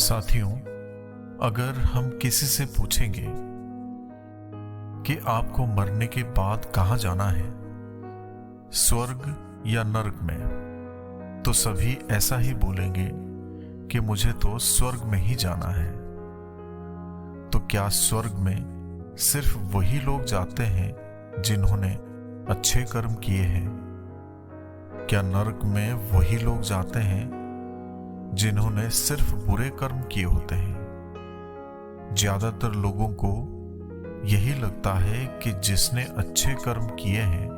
साथियों, अगर हम किसी से पूछेंगे कि आपको मरने के बाद कहाँ जाना है, स्वर्ग या नरक में, तो सभी ऐसा ही बोलेंगे कि मुझे तो स्वर्ग में ही जाना है। तो क्या स्वर्ग में सिर्फ वही लोग जाते हैं जिन्होंने अच्छे कर्म किए हैं? क्या नरक में वही लोग जाते हैं जिन्होंने सिर्फ बुरे कर्म किए होते हैं? ज्यादातर लोगों को यही लगता है कि जिसने अच्छे कर्म किए हैं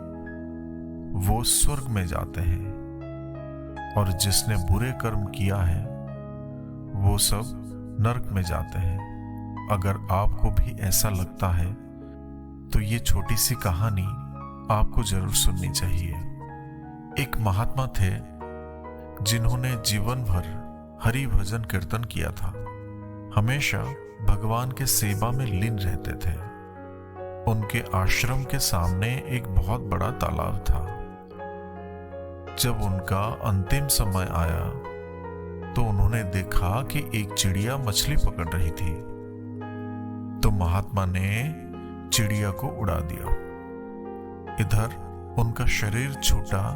वो स्वर्ग में जाते हैं और जिसने बुरे कर्म किया है वो सब नरक में जाते हैं। अगर आपको भी ऐसा लगता है तो ये छोटी सी कहानी आपको जरूर सुननी चाहिए। एक महात्मा थे जिन्होंने जीवन भर हरि भजन कीर्तन किया था। हमेशा भगवान के सेवा में लीन रहते थे। उनके आश्रम के सामने एक बहुत बड़ा तालाब था। जब उनका अंतिम समय आया तो उन्होंने देखा कि एक चिड़िया मछली पकड़ रही थी। तो महात्मा ने चिड़िया को उड़ा दिया। इधर उनका शरीर छूटा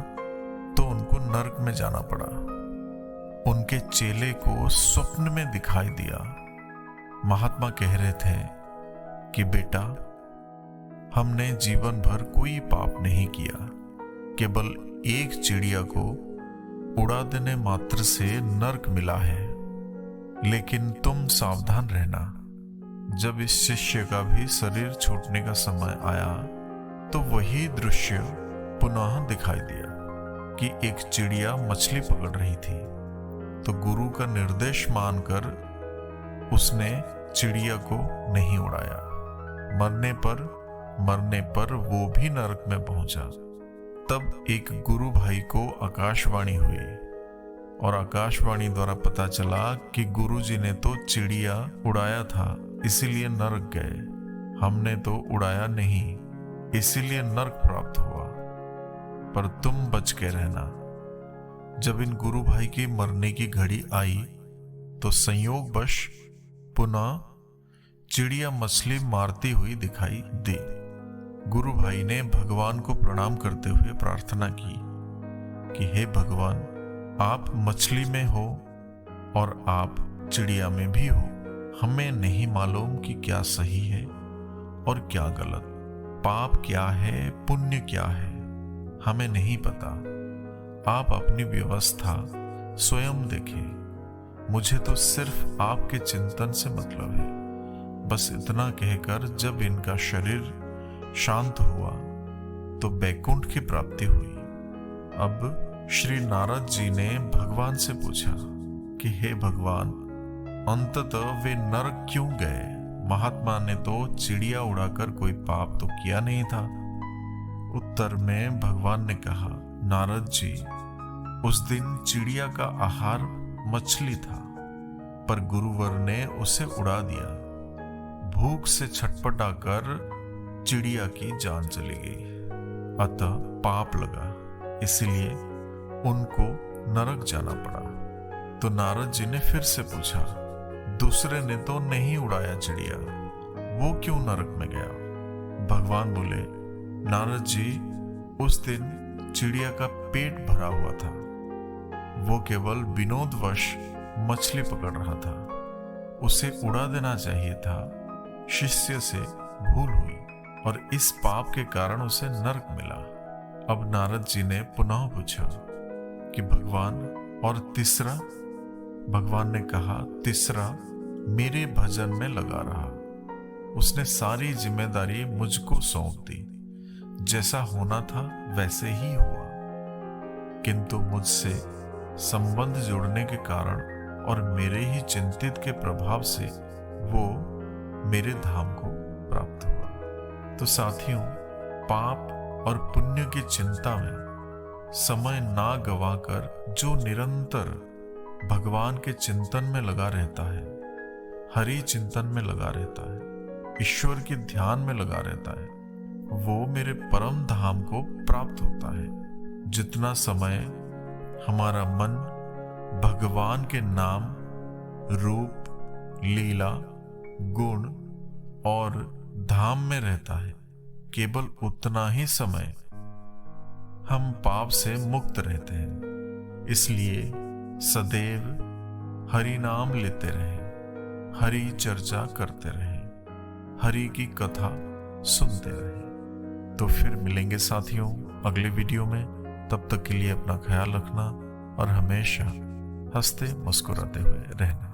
तो उनको नरक में जाना पड़ा। उनके चेले को स्वप्न में दिखाई दिया। महात्मा कह रहे थे कि बेटा, हमने जीवन भर कोई पाप नहीं किया, केवल एक चिड़िया को उड़ा देने मात्र से नरक मिला है। लेकिन तुम सावधान रहना, जब इस शिष्य का भी शरीर छूटने का समय आया तो वही दृश्य पुनः दिखाई दिया कि एक चिड़िया मछली पकड़ रही थी। तो गुरु का निर्देश मानकर उसने चिड़िया को नहीं उड़ाया। मरने पर वो भी नरक में पहुंचा। तब एक गुरु भाई को आकाशवाणी हुई और आकाशवाणी द्वारा पता चला कि गुरुजी ने तो चिड़िया उड़ाया था, इसीलिए नरक गए। हमने तो उड़ाया नहीं, इसीलिए नरक प्राप्त हुआ। पर तुम बच के रहना। जब इन गुरु भाई की मरने की घड़ी आई तो संयोगवश पुनः चिड़िया मछली मारती हुई दिखाई दी। गुरु भाई ने भगवान को प्रणाम करते हुए प्रार्थना की कि हे भगवान, आप मछली में हो और आप चिड़िया में भी हो। हमें नहीं मालूम कि क्या सही है और क्या गलत, पाप क्या है, पुण्य क्या है, हमें नहीं पता। आप अपनी व्यवस्था स्वयं देखें। मुझे तो सिर्फ आपके चिंतन से मतलब है। बस इतना कहकर जब इनका शरीर शांत हुआ तो बैकुंठ की प्राप्ति हुई। अब श्री नारद जी ने भगवान से पूछा कि हे भगवान, अंततः वे नरक क्यों गए? महात्मा ने तो चिड़िया उड़ाकर कोई पाप तो किया नहीं था। उत्तर में भगवान ने कहा, नारद जी, उस दिन चिड़िया का आहार मछली था, पर गुरुवर ने उसे उड़ा दिया। भूख से छटपटाकर चिड़िया की जान चली गई, अतः पाप लगा, इसलिए उनको नरक जाना पड़ा। तो नारद जी ने फिर से पूछा, दूसरे ने तो नहीं उड़ाया चिड़िया, वो क्यों नरक में गया? भगवान बोले, नारद जी, उस दिन चिड़िया का पेट भरा हुआ था, वो केवल विनोदवश मछली पकड़ रहा था, उसे उड़ा देना चाहिए था। शिष्य से भूल हुई और इस पाप के कारण उसे नरक मिला। अब नारद जी ने पुनः पूछा कि भगवान, और तीसरा? भगवान ने कहा, तीसरा मेरे भजन में लगा रहा। उसने सारी जिम्मेदारी मुझको सौंप दी। जैसा होना था वैसे ही हुआ, किंतु मुझसे संबंध जुड़ने के कारण और मेरे ही चिंतित के प्रभाव से वो मेरे धाम को प्राप्त हुआ। तो साथियों, पाप और पुण्य की चिंता में समय ना गवाकर जो निरंतर भगवान के चिंतन में लगा रहता है, हरि चिंतन में लगा रहता है, ईश्वर के ध्यान में लगा रहता है, वो मेरे परम धाम को प्राप्त होता है। जितना समय हमारा मन भगवान के नाम, रूप, लीला, गुण और धाम में रहता है, केवल उतना ही समय हम पाप से मुक्त रहते हैं। इसलिए सदैव हरि नाम लेते रहें, हरि चर्चा करते रहें, हरि की कथा सुनते रहें। तो फिर मिलेंगे साथियों अगले वीडियो में। तब तक के लिए अपना ख्याल रखना और हमेशा हंसते मुस्कुराते हुए रहना।